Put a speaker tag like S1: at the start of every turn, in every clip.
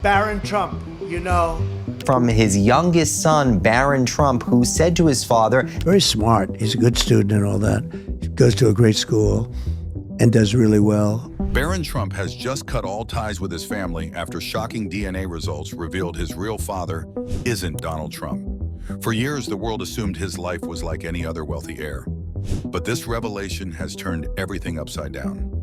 S1: Barron Trump, you know.
S2: From his youngest son, Barron Trump, who said to his father,
S3: very smart, he's a good student and all that, goes to a great school and does really well.
S4: Barron Trump has just cut all ties with his family after shocking DNA results revealed his real father isn't Donald Trump. For years, the world assumed his life was like any other wealthy heir. But this revelation has turned everything upside down.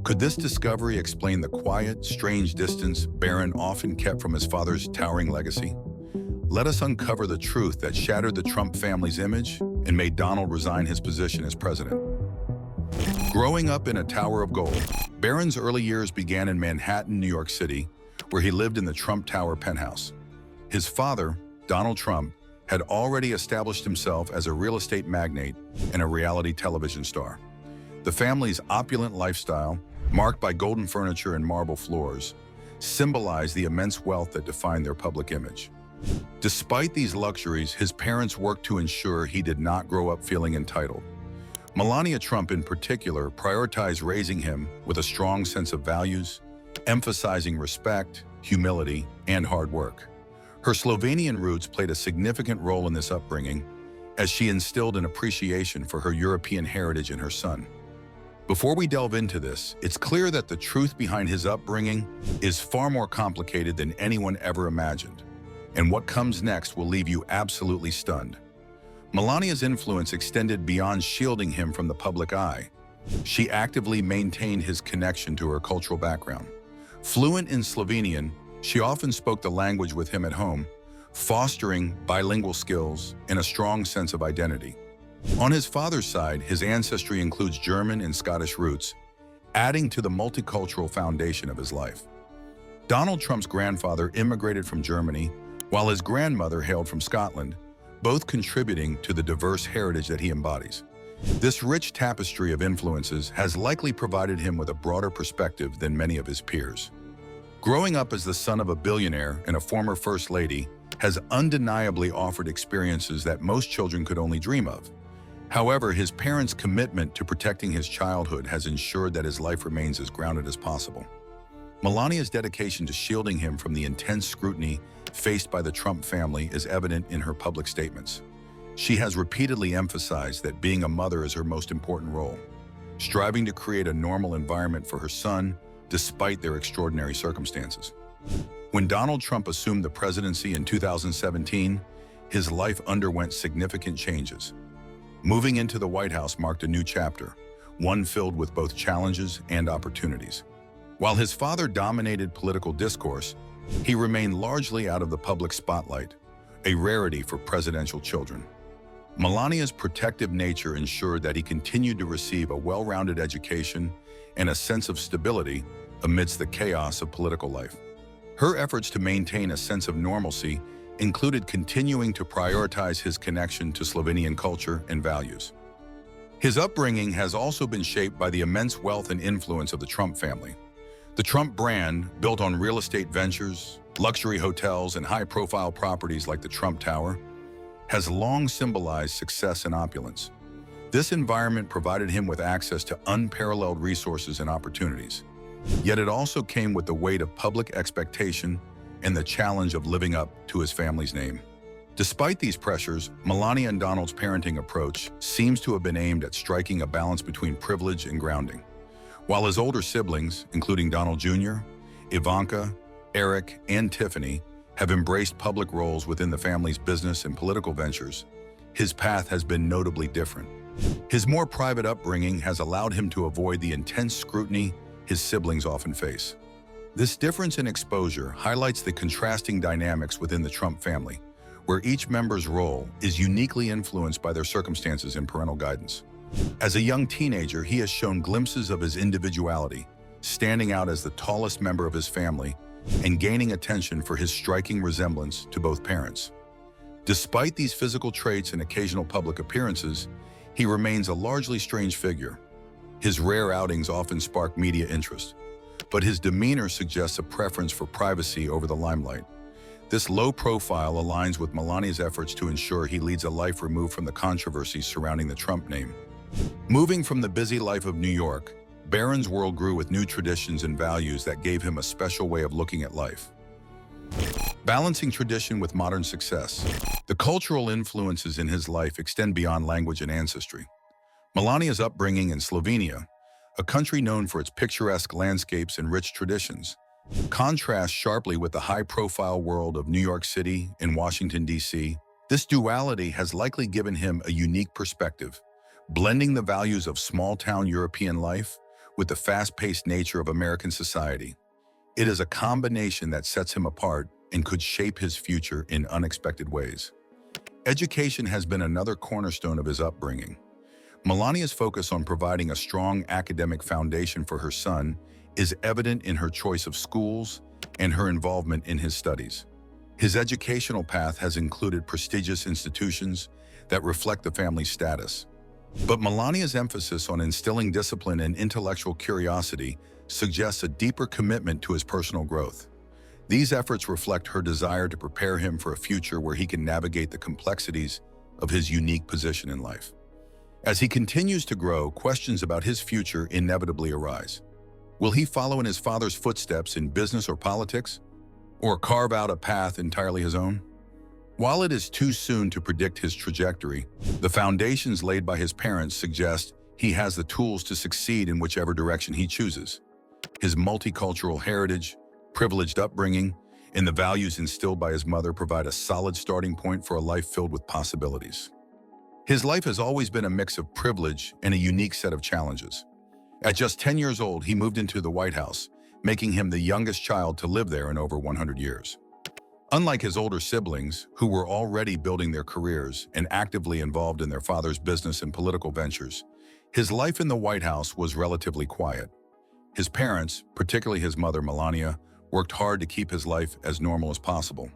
S4: Could this discovery explain the quiet, strange distance Barron often kept from his father's towering legacy? Let us uncover the truth that shattered the Trump family's image and made Donald resign his position as president. Growing up in a tower of gold, Barron's early years began in Manhattan, New York City, where he lived in the Trump Tower penthouse. His father, Donald Trump, had already established himself as a real estate magnate and a reality television star. The family's opulent lifestyle, marked by golden furniture and marble floors, symbolized the immense wealth that defined their public image. Despite these luxuries, his parents worked to ensure he did not grow up feeling entitled. Melania Trump, in particular, prioritized raising him with a strong sense of values, emphasizing respect, humility, and hard work. Her Slovenian roots played a significant role in this upbringing, as she instilled an appreciation for her European heritage in her son. Before we delve into this, it's clear that the truth behind his upbringing is far more complicated than anyone ever imagined. And what comes next will leave you absolutely stunned. Melania's influence extended beyond shielding him from the public eye. She actively maintained his connection to her cultural background. Fluent in Slovenian, she often spoke the language with him at home, fostering bilingual skills and a strong sense of identity. On his father's side, his ancestry includes German and Scottish roots, adding to the multicultural foundation of his life. Donald Trump's grandfather immigrated from Germany, while his grandmother hailed from Scotland, both contributing to the diverse heritage that he embodies. This rich tapestry of influences has likely provided him with a broader perspective than many of his peers. Growing up as the son of a billionaire and a former first lady has undeniably offered experiences that most children could only dream of. However, his parents' commitment to protecting his childhood has ensured that his life remains as grounded as possible. Melania's dedication to shielding him from the intense scrutiny faced by the Trump family is evident in her public statements. She has repeatedly emphasized that being a mother is her most important role, striving to create a normal environment for her son despite their extraordinary circumstances. When Donald Trump assumed the presidency in 2017, his life underwent significant changes. Moving into the White House marked a new chapter, one filled with both challenges and opportunities. While his father dominated political discourse, he remained largely out of the public spotlight, a rarity for presidential children. Melania's protective nature ensured that he continued to receive a well-rounded education and a sense of stability amidst the chaos of political life. Her efforts to maintain a sense of normalcy included continuing to prioritize his connection to Slovenian culture and values. His upbringing has also been shaped by the immense wealth and influence of the Trump family. The Trump brand, built on real estate ventures, luxury hotels, and high-profile properties like the Trump Tower, has long symbolized success and opulence. This environment provided him with access to unparalleled resources and opportunities. Yet it also came with the weight of public expectation and the challenge of living up to his family's name. Despite these pressures, Melania and Donald's parenting approach seems to have been aimed at striking a balance between privilege and grounding. While his older siblings, including Donald Jr., Ivanka, Eric, and Tiffany, have embraced public roles within the family's business and political ventures, his path has been notably different. His more private upbringing has allowed him to avoid the intense scrutiny his siblings often face. This difference in exposure highlights the contrasting dynamics within the Trump family, where each member's role is uniquely influenced by their circumstances and parental guidance. As a young teenager, he has shown glimpses of his individuality, standing out as the tallest member of his family and gaining attention for his striking resemblance to both parents. Despite these physical traits and occasional public appearances, he remains a largely strange figure. His rare outings often spark media interest, but his demeanor suggests a preference for privacy over the limelight. This low profile aligns with Melania's efforts to ensure he leads a life removed from the controversies surrounding the Trump name. Moving from the busy life of New York, Barron's world grew with new traditions and values that gave him a special way of looking at life. Balancing tradition with modern success. The cultural influences in his life extend beyond language and ancestry. Melania's upbringing in Slovenia, a country known for its picturesque landscapes and rich traditions, contrasts sharply with the high-profile world of New York City and Washington, D.C. This duality has likely given him a unique perspective, blending the values of small-town European life with the fast-paced nature of American society. It is a combination that sets him apart and could shape his future in unexpected ways. Education has been another cornerstone of his upbringing. Melania's focus on providing a strong academic foundation for her son is evident in her choice of schools and her involvement in his studies. His educational path has included prestigious institutions that reflect the family's status. But Melania's emphasis on instilling discipline and intellectual curiosity suggests a deeper commitment to his personal growth. These efforts reflect her desire to prepare him for a future where he can navigate the complexities of his unique position in life. As he continues to grow, questions about his future inevitably arise. Will he follow in his father's footsteps in business or politics, or carve out a path entirely his own? While it is too soon to predict his trajectory, the foundations laid by his parents suggest he has the tools to succeed in whichever direction he chooses. His multicultural heritage, privileged upbringing, and the values instilled by his mother provide a solid starting point for a life filled with possibilities. His life has always been a mix of privilege and a unique set of challenges. At just 10 years old, he moved into the White House, making him the youngest child to live there in over 100 years. Unlike his older siblings, who were already building their careers and actively involved in their father's business and political ventures, his life in the White House was relatively quiet. His parents, particularly his mother Melania, worked hard to keep his life as normal as possible.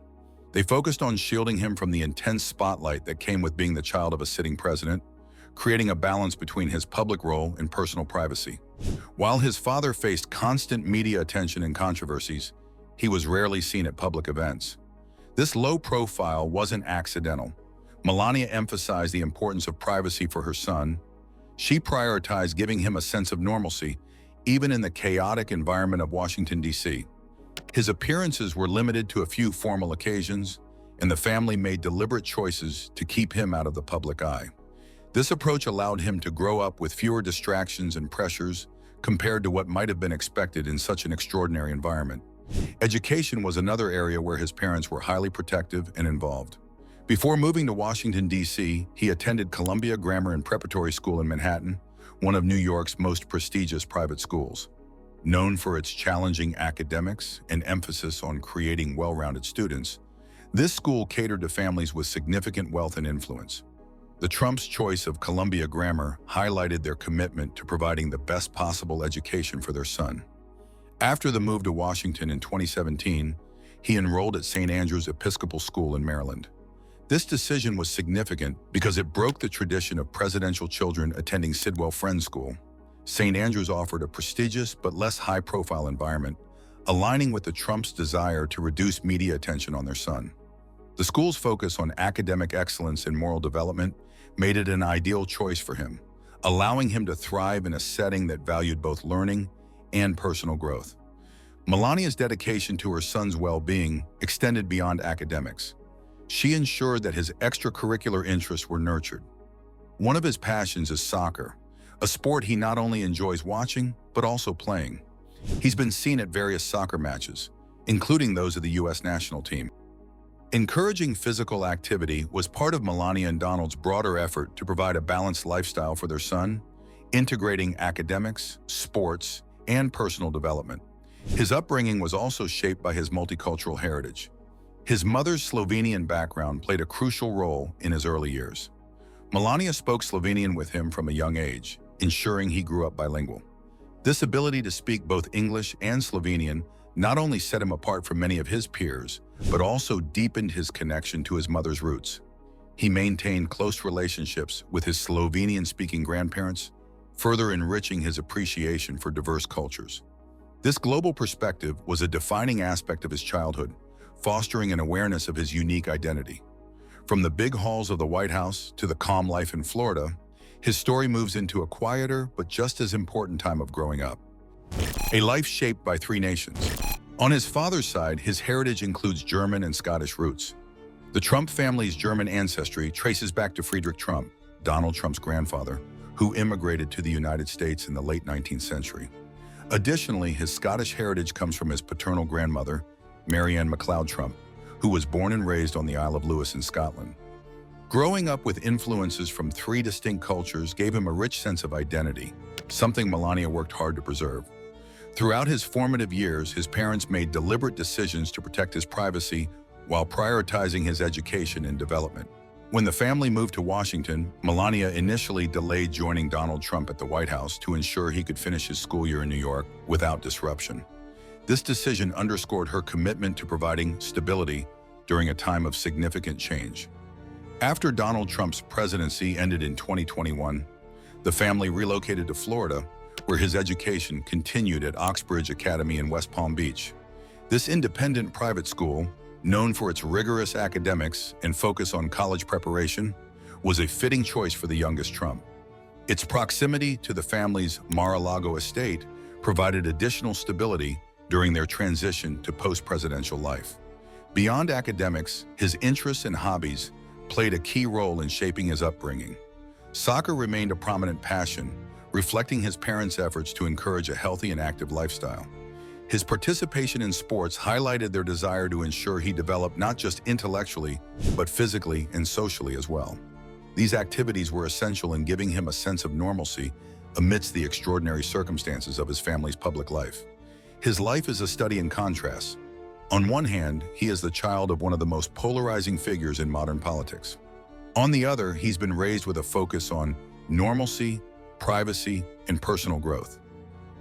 S4: They focused on shielding him from the intense spotlight that came with being the child of a sitting president, creating a balance between his public role and personal privacy. While his father faced constant media attention and controversies, he was rarely seen at public events. This low profile wasn't accidental. Melania emphasized the importance of privacy for her son. She prioritized giving him a sense of normalcy, even in the chaotic environment of Washington, D.C. His appearances were limited to a few formal occasions, and the family made deliberate choices to keep him out of the public eye. This approach allowed him to grow up with fewer distractions and pressures compared to what might have been expected in such an extraordinary environment. Education was another area where his parents were highly protective and involved. Before moving to Washington, D.C., he attended Columbia Grammar and Preparatory School in Manhattan, one of New York's most prestigious private schools. Known for its challenging academics and emphasis on creating well-rounded students, this school catered to families with significant wealth and influence. The Trumps' choice of Columbia Grammar highlighted their commitment to providing the best possible education for their son. After the move to Washington in 2017, he enrolled at St. Andrew's Episcopal School in Maryland. This decision was significant because it broke the tradition of presidential children attending Sidwell Friends School. St. Andrews offered a prestigious but less high-profile environment, aligning with the Trumps' desire to reduce media attention on their son. The school's focus on academic excellence and moral development made it an ideal choice for him, allowing him to thrive in a setting that valued both learning and personal growth. Melania's dedication to her son's well-being extended beyond academics. She ensured that his extracurricular interests were nurtured. One of his passions is soccer, a sport he not only enjoys watching, but also playing. He's been seen at various soccer matches, including those of the U.S. national team. Encouraging physical activity was part of Melania and Donald's broader effort to provide a balanced lifestyle for their son, integrating academics, sports, and personal development. His upbringing was also shaped by his multicultural heritage. His mother's Slovenian background played a crucial role in his early years. Melania spoke Slovenian with him from a young age, ensuring he grew up bilingual. This ability to speak both English and Slovenian not only set him apart from many of his peers, but also deepened his connection to his mother's roots. He maintained close relationships with his Slovenian-speaking grandparents, further enriching his appreciation for diverse cultures. This global perspective was a defining aspect of his childhood, fostering an awareness of his unique identity. From the big halls of the White House to the calm life in Florida, his story moves into a quieter but just as important time of growing up. A life shaped by three nations. On his father's side, his heritage includes German and Scottish roots. The Trump family's German ancestry traces back to Friedrich Trump, Donald Trump's grandfather, who immigrated to the United States in the late 19th century. Additionally, his Scottish heritage comes from his paternal grandmother, Marianne MacLeod Trump, who was born and raised on the Isle of Lewis in Scotland. Growing up with influences from three distinct cultures gave him a rich sense of identity, something Melania worked hard to preserve. Throughout his formative years, his parents made deliberate decisions to protect his privacy while prioritizing his education and development. When the family moved to Washington, Melania initially delayed joining Donald Trump at the White House to ensure he could finish his school year in New York without disruption. This decision underscored her commitment to providing stability during a time of significant change. After Donald Trump's presidency ended in 2021, the family relocated to Florida, where his education continued at Oxbridge Academy in West Palm Beach. This independent private school, known for its rigorous academics and focus on college preparation, was a fitting choice for the youngest Trump. Its proximity to the family's Mar-a-Lago estate provided additional stability during their transition to post-presidential life. Beyond academics, his interests and hobbies played a key role in shaping his upbringing. Soccer remained a prominent passion, reflecting his parents' efforts to encourage a healthy and active lifestyle. His participation in sports highlighted their desire to ensure he developed not just intellectually, but physically and socially as well. These activities were essential in giving him a sense of normalcy amidst the extraordinary circumstances of his family's public life. His life is a study in contrast. On one hand, he is the child of one of the most polarizing figures in modern politics. On the other, he's been raised with a focus on normalcy, privacy, and personal growth.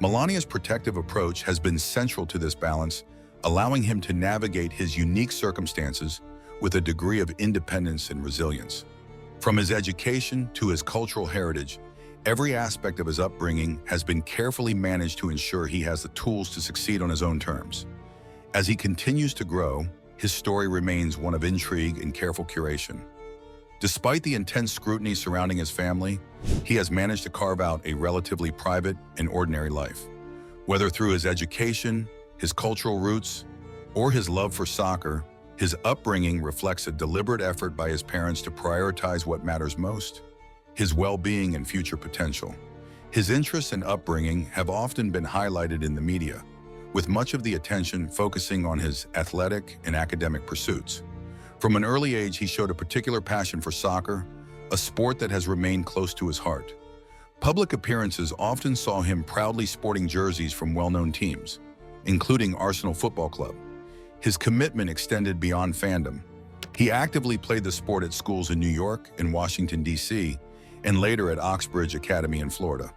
S4: Melania's protective approach has been central to this balance, allowing him to navigate his unique circumstances with a degree of independence and resilience. From his education to his cultural heritage, every aspect of his upbringing has been carefully managed to ensure he has the tools to succeed on his own terms. As he continues to grow, his story remains one of intrigue and careful curation. Despite the intense scrutiny surrounding his family, he has managed to carve out a relatively private and ordinary life. Whether through his education, his cultural roots, or his love for soccer, his upbringing reflects a deliberate effort by his parents to prioritize what matters most: his well-being and future potential. His interests and upbringing have often been highlighted in the media, with much of the attention focusing on his athletic and academic pursuits. From an early age, he showed a particular passion for soccer, a sport that has remained close to his heart. Public appearances often saw him proudly sporting jerseys from well-known teams, including Arsenal Football Club. His commitment extended beyond fandom. He actively played the sport at schools in New York and Washington, D.C., and later at Oxbridge Academy in Florida.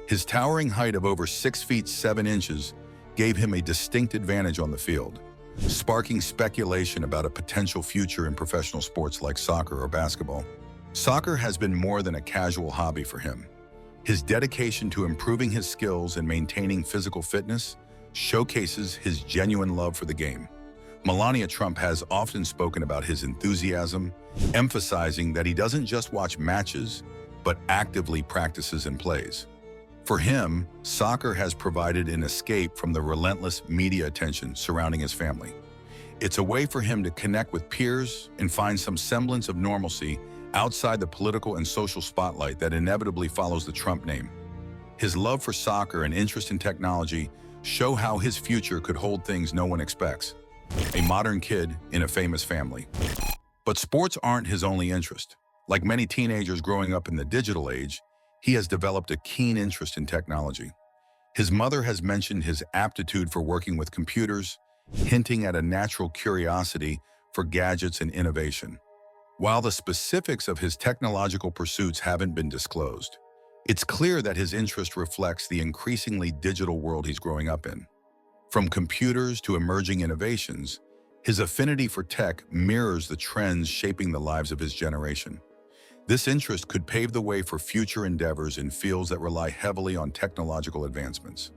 S4: His towering height of over 6 feet 7 inches gave him a distinct advantage on the field, sparking speculation about a potential future in professional sports like soccer or basketball. Soccer has been more than a casual hobby for him. His dedication to improving his skills and maintaining physical fitness showcases his genuine love for the game. Melania Trump has often spoken about his enthusiasm, emphasizing that he doesn't just watch matches, but actively practices and plays. For him, soccer has provided an escape from the relentless media attention surrounding his family. It's a way for him to connect with peers and find some semblance of normalcy outside the political and social spotlight that inevitably follows the Trump name. His love for soccer and interest in technology show how his future could hold things no one expects: a modern kid in a famous family. But sports aren't his only interest. Like many teenagers growing up in the digital age, he has developed a keen interest in technology. His mother has mentioned his aptitude for working with computers, hinting at a natural curiosity for gadgets and innovation. While the specifics of his technological pursuits haven't been disclosed, it's clear that his interest reflects the increasingly digital world he's growing up in. From computers to emerging innovations, his affinity for tech mirrors the trends shaping the lives of his generation. This interest could pave the way for future endeavors in fields that rely heavily on technological advancements.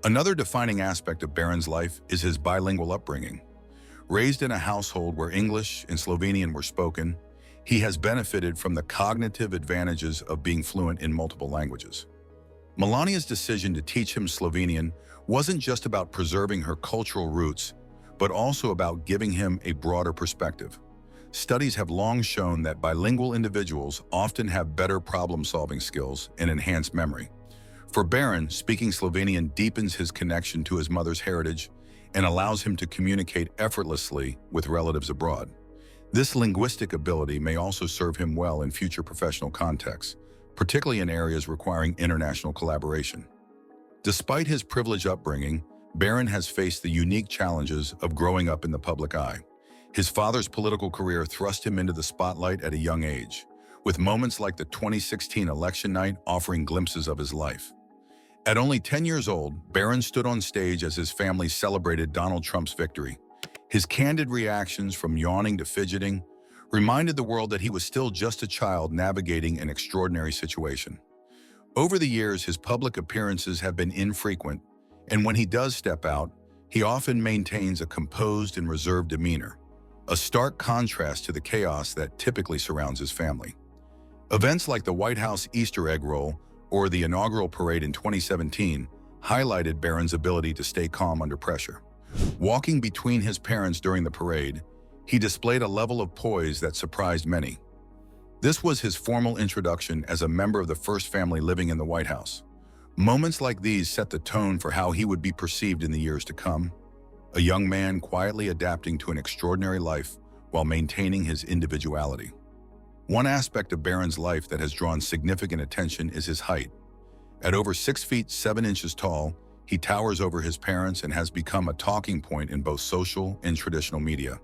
S4: Another defining aspect of Barron's life is his bilingual upbringing. Raised in a household where English and Slovenian were spoken, he has benefited from the cognitive advantages of being fluent in multiple languages. Melania's decision to teach him Slovenian wasn't just about preserving her cultural roots, but also about giving him a broader perspective. Studies have long shown that bilingual individuals often have better problem-solving skills and enhanced memory. For Barron, speaking Slovenian deepens his connection to his mother's heritage and allows him to communicate effortlessly with relatives abroad. This linguistic ability may also serve him well in future professional contexts, particularly in areas requiring international collaboration. Despite his privileged upbringing, Barron has faced the unique challenges of growing up in the public eye. His father's political career thrust him into the spotlight at a young age, with moments like the 2016 election night offering glimpses of his life. At only 10 years old, Barron stood on stage as his family celebrated Donald Trump's victory. His candid reactions, from yawning to fidgeting, reminded the world that he was still just a child navigating an extraordinary situation. Over the years, his public appearances have been infrequent, and when he does step out, he often maintains a composed and reserved demeanor, a stark contrast to the chaos that typically surrounds his family. Events like the White House Easter egg roll or the inaugural parade in 2017 highlighted Barron's ability to stay calm under pressure. Walking between his parents during the parade, he displayed a level of poise that surprised many. This was his formal introduction as a member of the first family living in the White House. Moments like these set the tone for how he would be perceived in the years to come, a young man quietly adapting to an extraordinary life while maintaining his individuality. One aspect of Barron's life that has drawn significant attention is his height. At over 6 feet 7 inches tall, he towers over his parents and has become a talking point in both social and traditional media.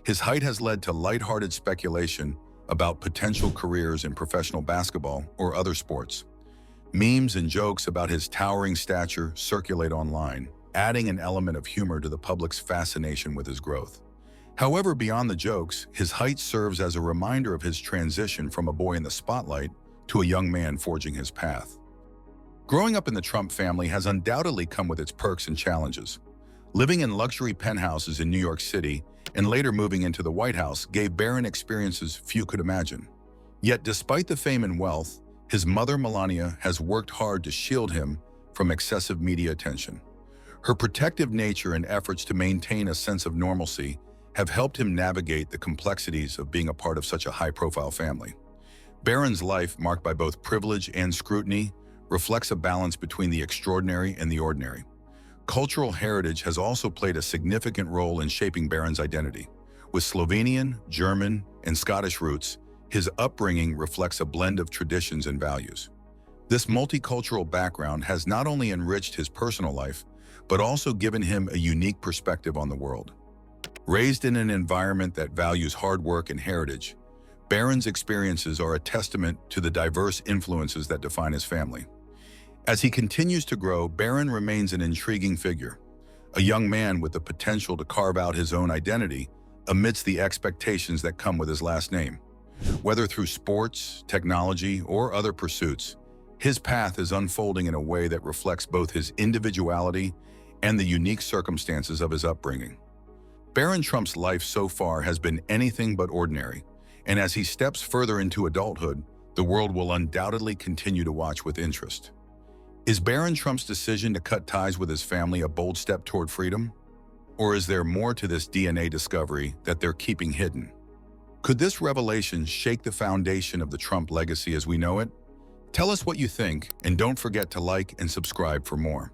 S4: His height has led to lighthearted speculation about potential careers in professional basketball or other sports. Memes and jokes about his towering stature circulate online, adding an element of humor to the public's fascination with his growth. However, beyond the jokes, his height serves as a reminder of his transition from a boy in the spotlight to a young man forging his path. Growing up in the Trump family has undoubtedly come with its perks and challenges. Living in luxury penthouses in New York City and later moving into the White House gave Barron experiences few could imagine. Yet despite the fame and wealth, his mother Melania has worked hard to shield him from excessive media attention. Her protective nature and efforts to maintain a sense of normalcy have helped him navigate the complexities of being a part of such a high-profile family. Barron's life, marked by both privilege and scrutiny, reflects a balance between the extraordinary and the ordinary. Cultural heritage has also played a significant role in shaping Barron's identity. With Slovenian, German, and Scottish roots, his upbringing reflects a blend of traditions and values. This multicultural background has not only enriched his personal life, but also given him a unique perspective on the world. Raised in an environment that values hard work and heritage, Barron's experiences are a testament to the diverse influences that define his family. As he continues to grow, Barron remains an intriguing figure, a young man with the potential to carve out his own identity amidst the expectations that come with his last name. Whether through sports, technology, or other pursuits, his path is unfolding in a way that reflects both his individuality and the unique circumstances of his upbringing. Barron Trump's life so far has been anything but ordinary, and as he steps further into adulthood, the world will undoubtedly continue to watch with interest. Is Barron Trump's decision to cut ties with his family a bold step toward freedom? Or is there more to this DNA discovery that they're keeping hidden? Could this revelation shake the foundation of the Trump legacy as we know it? Tell us what you think, and don't forget to like and subscribe for more.